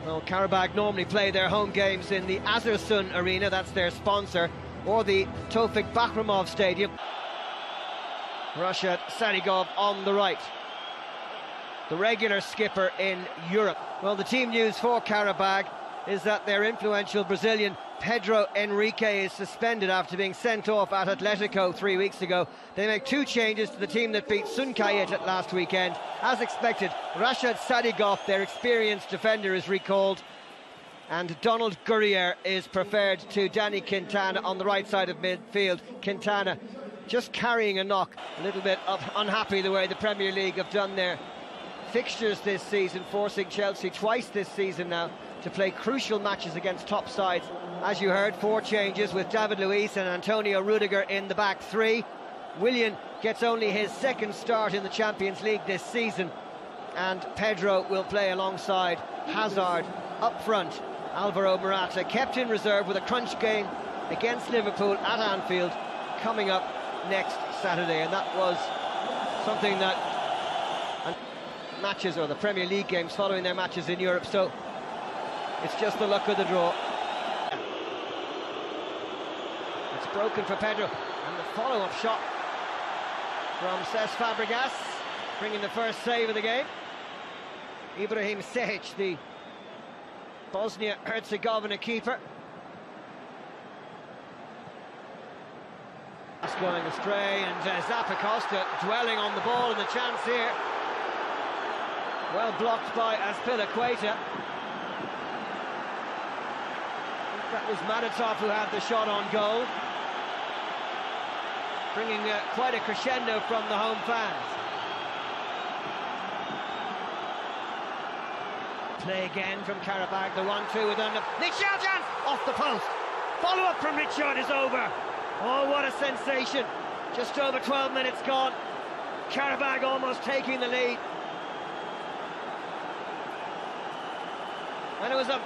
Well, Karabakh normally play their home games in the Azersun Arena, that's their sponsor, or the Tofik Bakramov Stadium. Rashad Sadigov on the right, the regular skipper in Europe. Well, the team news for Karabakh is that their influential Brazilian Pedro Henrique is suspended after being sent off at Atletico 3 weeks ago. They make 2 changes to the team that beat Sunkayet last weekend. As expected, Rashad Sadigov, their experienced defender, is recalled, and Donald Gurrier is preferred to Danny Quintana on the right side of midfield. Quintana just carrying a knock, a little bit unhappy the way the Premier League have done their fixtures this season, forcing Chelsea twice this season now to play crucial matches against top sides. As you heard, 4 changes with David Luiz and Antonio Rudiger in the back 3. Willian gets only his 2nd start in the Champions League this season, and Pedro will play alongside Hazard up front. Alvaro Morata kept in reserve with a crunch game against Liverpool at Anfield coming up next Saturday, and that was something that matches, or the Premier League games following their matches in Europe, so it's just the luck of the draw. It's broken for Pedro, and the follow-up shot from Cesc Fabregas, bringing the first save of the game. Ibrahim Sehic, the Bosnia-Herzegovina keeper. That's going astray, and Zappacosta dwelling on the ball, and the chance here. Well blocked by Azpilicueta. That was Madatov who had the shot on goal, bringing quite a crescendo from the home fans. Play again from Karabakh, the 1-2 with Richard chance off the post. Follow-up from Richard is over. Oh, what a sensation. Just over 12 minutes gone. Karabakh almost taking the lead. And it was a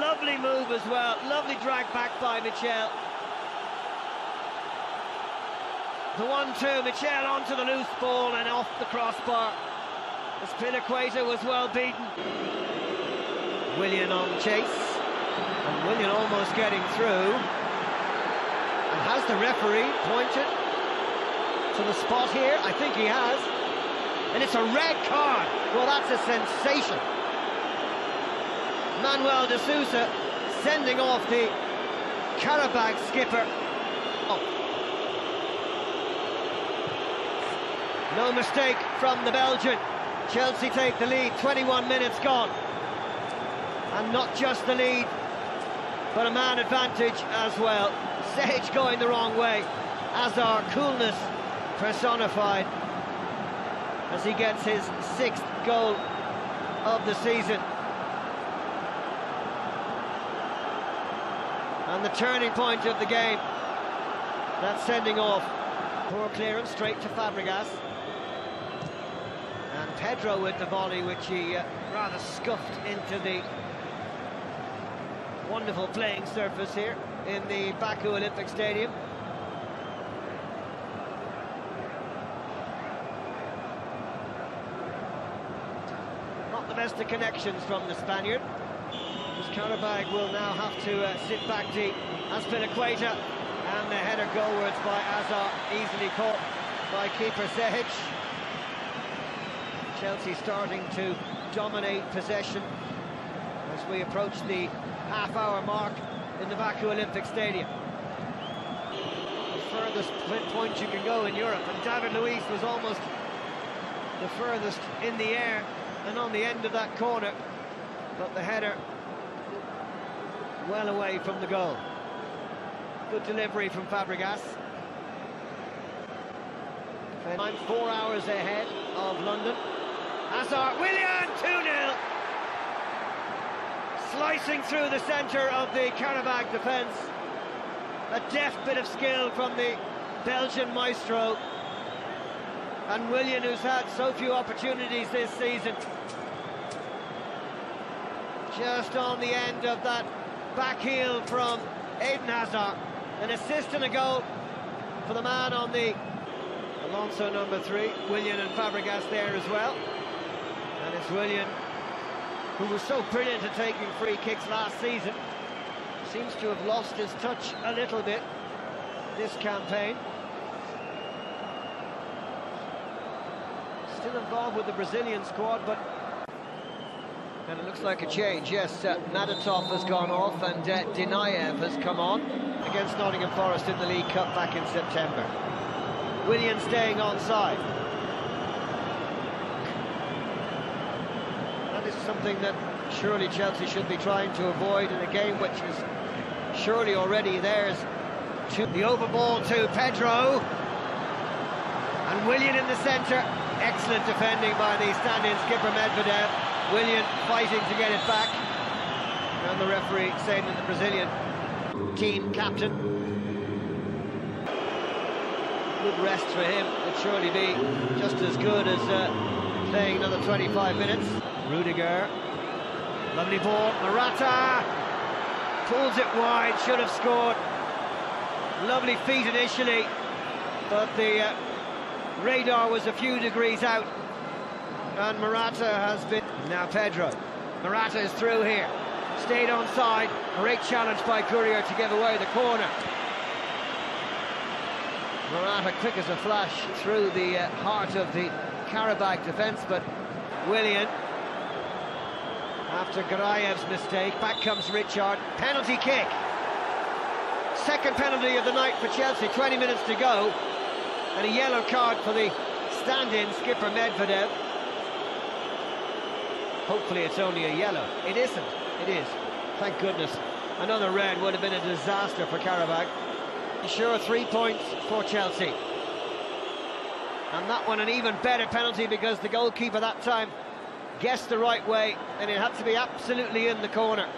lovely move as well, lovely drag back by Michel. The 1-2, Michel onto the loose ball and off the crossbar. Azpilicueta was well beaten. Willian on chase, and Willian almost getting through. And has the referee pointed to the spot here? I think he has. And it's a red card. Well, that's a sensation. Manuel de Sousa sending off the Karabakh skipper. Oh. No mistake from the Belgian. Chelsea take the lead, 21 minutes gone. And not just the lead, but a man advantage as well. Sage going the wrong way. Azar, coolness personified, as he gets his 6th goal of the season. And the turning point of the game, that sending off. Poor clearance straight to Fabregas. And Pedro with the volley, which he rather scuffed into the wonderful playing surface here in the Baku Olympic Stadium. Not the best of connections from the Spaniard. Karabakh will now have to sit back deep. Azpilicueta, and the header goalwards by Azar, easily caught by keeper Sehic. Chelsea starting to dominate possession as we approach the half-hour mark in the Baku Olympic Stadium. The furthest point you can go in Europe, and David Luiz was almost the furthest in the air and on the end of that corner, but the header well away from the goal. Good delivery from Fabregas. I'm 4 hours ahead of London. Hazard, Willian, 2-0. Slicing through the centre of the Karabakh defence. A deft bit of skill from the Belgian maestro. And Willian, who's had so few opportunities this season, just on the end of that back heel from Eden Hazard. An assist and a goal for the man on the Alonso number 3. Willian and Fabregas there as well. And it's Willian who was so brilliant at taking free kicks last season, seems to have lost his touch a little bit this campaign. Still involved with the Brazilian squad, but... And it looks like a change, yes. Madatov has gone off and Denayev has come on against Nottingham Forest in the League Cup back in September. Willian staying onside. That is something that surely Chelsea should be trying to avoid in a game which is surely already theirs. The over ball to Pedro. And Willian in the centre. Excellent defending by the stand-in skipper Medvedev. Willian fighting to get it back. And the referee saying that the Brazilian team captain. Good rest for him. Would surely be just as good as playing another 25 minutes. Rudiger. Lovely ball. Morata pulls it wide. Should have scored. Lovely feet initially, but the radar was a few degrees out, and Morata has been... Now Pedro. Morata is through here. Stayed onside. Great challenge by Courier to give away the corner. Morata quick as a flash through the heart of the Karabakh defence, but Willian, after Garayev's mistake, back comes Richard. Penalty kick. Second penalty of the night for Chelsea, 20 minutes to go, and a yellow card for the stand-in skipper Medvedev. Hopefully it's only a yellow. It isn't. It is. Thank goodness. Another red would have been a disaster for Karabakh. Sure, 3 points for Chelsea. And that one an even better penalty because the goalkeeper that time guessed the right way and it had to be absolutely in the corner.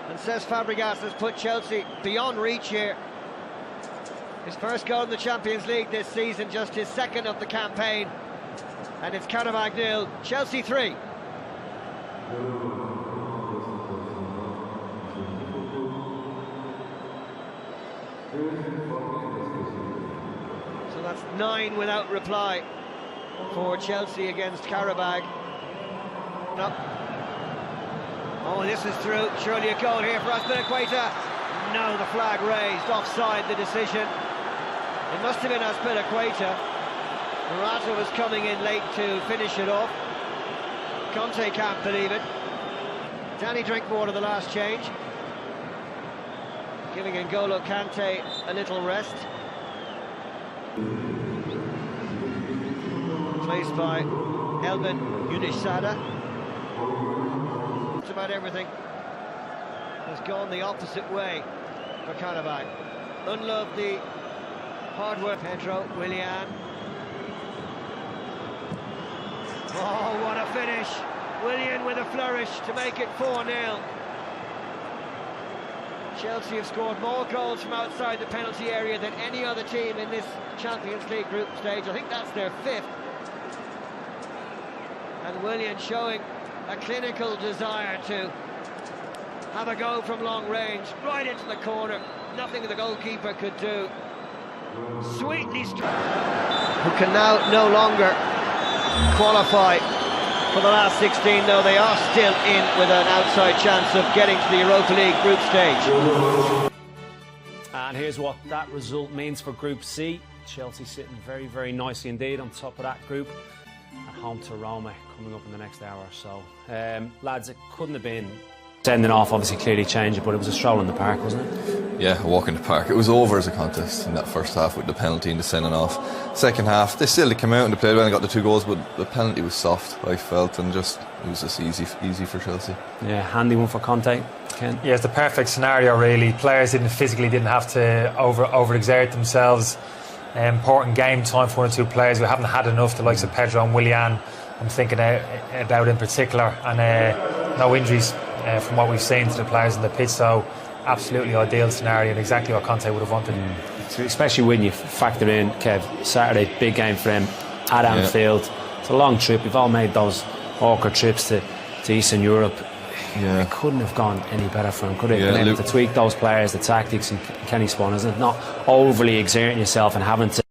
And Cesc Fabregas has put Chelsea beyond reach here. His first goal in the Champions League this season, just his second of the campaign. And it's Karabakh 0, Chelsea 3. So that's 9 without reply for Chelsea against Karabakh. No. Oh, this is through. Surely a goal here for Azpilicueta. No, the flag raised. Offside, the decision. It must have been Azpilicueta. Morata was coming in late to finish it off. Conte can't believe it. Danny Drinkwater, the last change. Giving N'Golo Kante a little rest. Placed by Elvin Yunisada. About everything has gone the opposite way for Karabakh. Unloved the hard work. Pedro, Willian. Oh, what a finish. Willian with a flourish to make it 4-0. Chelsea have scored more goals from outside the penalty area than any other team in this Champions League group stage. I think that's their 5th. And Willian showing a clinical desire to have a go from long range, right into the corner. Nothing the goalkeeper could do. Sweetly struck. Who can now no longer qualify for the last 16, though they are still in with an outside chance of getting to the Europa League group stage. And here's what that result means for Group C. Chelsea sitting very, very nicely indeed on top of that group. At home to Roma coming up in the next hour or so. Lads, it couldn't have been sending off, obviously clearly changed it, but it was a stroll in the park, wasn't it? Yeah, a walk in the park. It was over as a contest in that first half with the penalty and the sending off. Second half, they still came out and they played well and got the 2 goals, but the penalty was soft, I felt, and it was just easy for Chelsea. Yeah, handy one for Conte, Ken. Yeah, it's the perfect scenario really. Players didn't have to overexert themselves. Important game time for 1 or 2 players. We haven't had enough, the likes of Pedro and Willian, I'm thinking about in particular, and no injuries from what we've seen to the players in the pitch, so absolutely ideal scenario and exactly what Conte would have wanted. Especially when you factor in, Kev, Saturday, big game for him at Anfield. It's a long trip. We've all made those awkward trips to Eastern Europe. Yeah. It couldn't have gone any better for him, could it? Been able to tweak those players, the tactics, and Kenny Spawn, isn't it? Not overly exerting yourself and having to